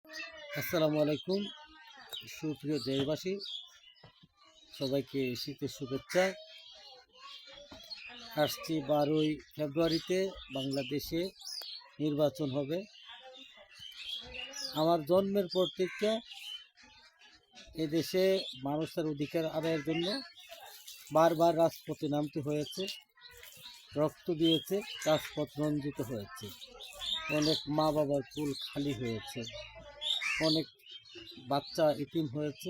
আসসালামু আলাইকুম সুপ্রিয় দেশবাসী, সবাইকে শীতের শুভেচ্ছা। আসছি 12ই ফেব্রুয়ারিতে বাংলাদেশে নির্বাচন হবে। আমার জন্মের পর থেকে এদেশে মানুষের অধিকার আদায়ের জন্য বারবার রাজপথে নামতে হয়েছে, রক্ত দিয়েছে, রাজপথ রঞ্জিত হয়েছে, অনেক মা বাবার কুল খালি হয়েছে, অনেক বাচ্চা এতিম হয়েছে।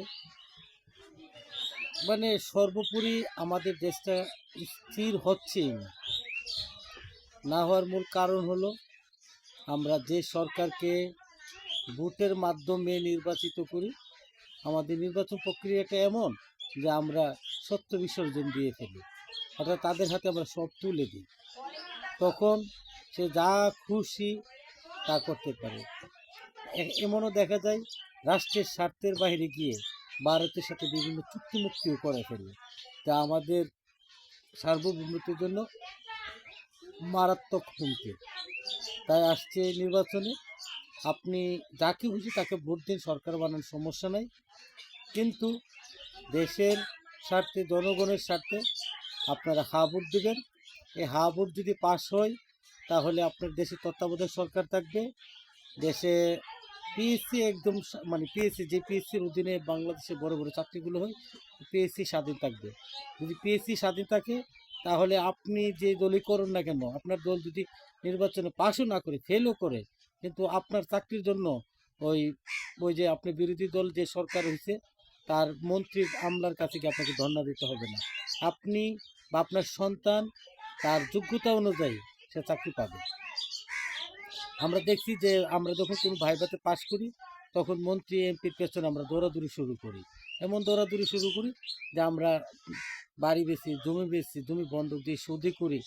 মানে সর্বোপরি আমাদের দেশটা স্থির হচ্ছেই না হওয়ার মূল কারণ হলো আমরা যে সরকারকে ভোটের মাধ্যমে নির্বাচিত করি, আমাদের নির্বাচন প্রক্রিয়াটা এমন যে আমরা সত্য বিসর্জন দিয়ে ফেলি, অর্থাৎ তাদের হাতে আমরা সব তুলে দিই। তখন সে যা খুশি তা করতে পারে। এমনও দেখা যায় রাষ্ট্রের স্বার্থের বাইরে গিয়ে ভারতের সাথে বিভিন্ন চুক্তি মুক্তিও করে ফেলে, যা আমাদের সার্বভৌমত্বের জন্য মারাত্মক হুমকি। তাই আসছে নির্বাচনে আপনি যাকে খুশি তাকে ভোট দিন, সরকার বানান, সমস্যা নাই, কিন্তু দেশের স্বার্থে, জনগণের স্বার্থে আপনারা হা ভোট দেবেন। এই হা ভোট যদি পাস হয় তাহলে আপনার দেশে তত্ত্বাবধায়ক সরকার থাকবে। দেশে পিএসসি একদম মানে পিএসসি, যে পিএসসির অধীনে বাংলাদেশে বড় বড় চাকরিগুলো হয়, পিএসসি স্বাধীন থাকবে। যদি পিএসসি স্বাধীন থাকে তাহলে আপনি যে দলই করুন না কেন, আপনার দল যদি নির্বাচনে পাসও না করে, ফেলও করে, কিন্তু আপনার চাকরির জন্য ওই ওই যে আপনি বিরোধী দল যে সরকার হয়েছে তার মন্ত্রী আমলার কাছে গিয়ে আপনাকে ধর্ণা দিতে হবে না। আপনি বা আপনার সন্তান তার যোগ্যতা অনুযায়ী সে চাকরি পাবে। আমরা দেখছি যে আমরা যখন কোনো ভাইভাতে পাশ করি তখন মন্ত্রী এমপির পেছনে আমরা দৌড়াদৌড়ি শুরু করি, এমন দৌড়াদৌড়ি শুরু করি যে আমরা বাড়ি বেশি, জমি বন্ধক দিয়ে সুদি করি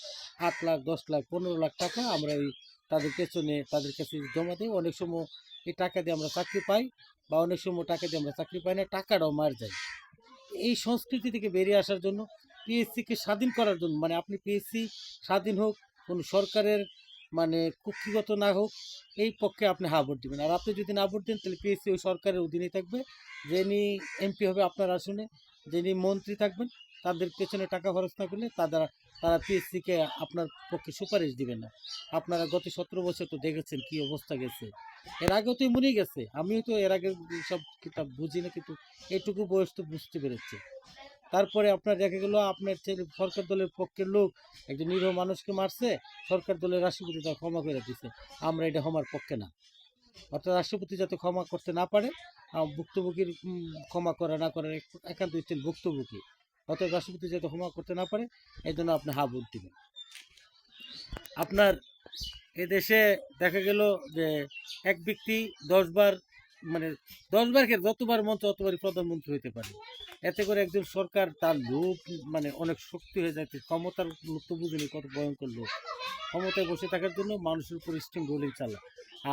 8 লাখ, 10 লাখ, 15 লাখ টাকা আমরা ওই তাদের পেছনে তাদের কাছে জমা দিই। অনেক সময় এই টাকা দিয়ে আমরা চাকরি পাই, বা অনেক সময় টাকা দিয়ে আমরা চাকরি পাই না, টাকাটাও মার যায়। এই সংস্কৃতি থেকে বেরিয়ে আসার জন্য, পিএসসিকে স্বাধীন করার জন্য, মানে আপনি পিএসসি স্বাধীন হোক, কোনো সরকারের মানে কুক্ষিগত না হোক, এই পক্ষে আপনি হা ভোট দেবেন। আর আপনি যদি না ভোট দেন তাহলে পিএসসি ওই সরকারের অধীনেই থাকবে। যিনি এমপি হবে আপনার আসনে, যিনি মন্ত্রী থাকবেন, তাদের পেছনে টাকা খরচ না করলে তারা পিএসসিকে আপনার পক্ষে সুপারিশ দিবে না। আপনারা গত 17 বছর তো দেখেছেন কি অবস্থা গেছে। এর আগেও তো এমনই গেছে, আমিও তো এর আগে সব কিতাব বুঝি না, কিন্তু এটুকু বয়স তো বুঝতে পেরেছে। তারপরে আপনার দেখা গেল আপনার ছেলে সরকার দলের পক্ষের লোক একজন নিরীহ মানুষকে মারছে, সরকার দলের রাষ্ট্রপতি তা ক্ষমা করে দিছে। আমরা এটা ক্ষমার পক্ষে না। অর্থাৎ রাষ্ট্রপতি যাতে ক্ষমা করতে না পারে, ভুক্তভোগীর ক্ষমা করা না করার একান্ত স্থির ভুক্তভোগী, অর্থাৎ রাষ্ট্রপতি যাতে ক্ষমা করতে না পারে, এই জন্য আপনি হা ভোট দিবেন। আপনার এদেশে দেখা গেল যে এক ব্যক্তি 10 বার, মানে 10 বার যতবার মন ততবারই প্রধানমন্ত্রী হইতে পারে। এতে করে একজন সরকার তার লোক মানে অনেক শক্তি হয়ে যাচ্ছে, ক্ষমতার লোক তো বুঝিনি কত ভয়ঙ্কর লোক। ক্ষমতায় বসে থাকার জন্য মানুষের উপর স্টিম রোলিং চালায়।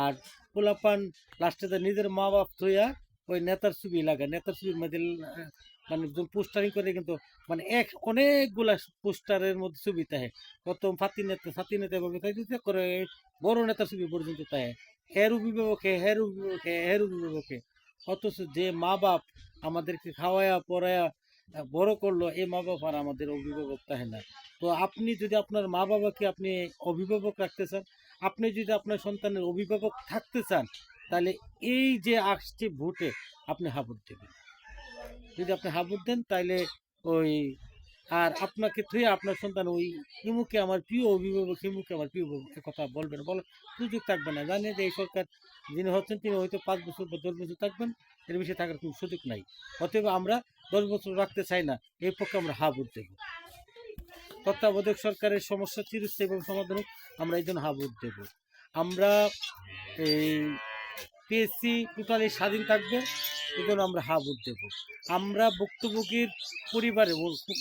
আর পোলাপান লাস্টে নিজের মা বাপ থইয়া ওই নেতার ছবি লাগায়, নেতার ছবির মধ্যে মানে পোস্টারিং করে, কিন্তু মানে অনেকগুলা পোস্টারের মধ্যে ছবি থাকে। প্রথম ফাতি নেতা এভাবে দিতে করে বড় নেতার ছবি পর্যন্ত থাকে। হের অভিভাবকে, হের অভিভাবকে, হের অভিভাবকে, অথচ যে মা বাপ আমাদেরকে খাওয়ায়া পড়ায়া বড় করলো, এই মা বাপ আর আমাদের অভিভাবক তাহে না। তো আপনি যদি আপনার মা বাবাকে আপনি অভিভাবক রাখতে চান, আপনি যদি আপনার সন্তানের অভিভাবক থাকতে চান, তাহলে এই যে আসছে ভোটে আপনি হা ভোট দেবেন। যদি আপনি হা ভোট দেন তাহলে ওই, আর আপনাকে থুয়ে আপনার সন্তান ওই হিমুকে আমার প্রিয় অভিভাবক, হিমুকে আমার প্রিয় কথা বলবেন, বলার সুযোগ থাকবে না। জানেন যে এই সরকার যিনি হচ্ছেন তিনি হয়তো 5 বছর বা 10 বছর থাকবেন, এর বেশি থাকার কোনো সুযোগ নাই। অতএব আমরা 10 বছর রাখতে চাই না, এই পক্ষে আমরা হা ভোট দেব। তত্ত্বাবধায়ক সরকারের সমস্যা চিরস্থায়ী এবং সমাধান হোক, আমরা এই জন্য হা ভোট দেব। আমরা এই পিএসসি টোটালি স্বাধীন থাকবে, এই জন্য আমরা হা ভোট দেবো। আমরা ভুক্তভোগীর পরিবারে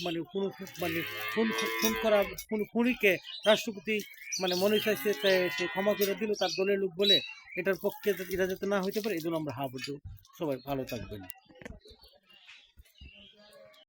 মানে কোনো মানে খুন খুন করা কোনো খুনিকে রাষ্ট্রপতি মানে মনে চাইছে সে ক্ষমা করে দিল তার দলের লোক বলে, এটার পক্ষে এটা যাতে না হইতে পারে, এই জন্য আমরা হা ভোট দেবো। সবাই ভালো থাকবেন।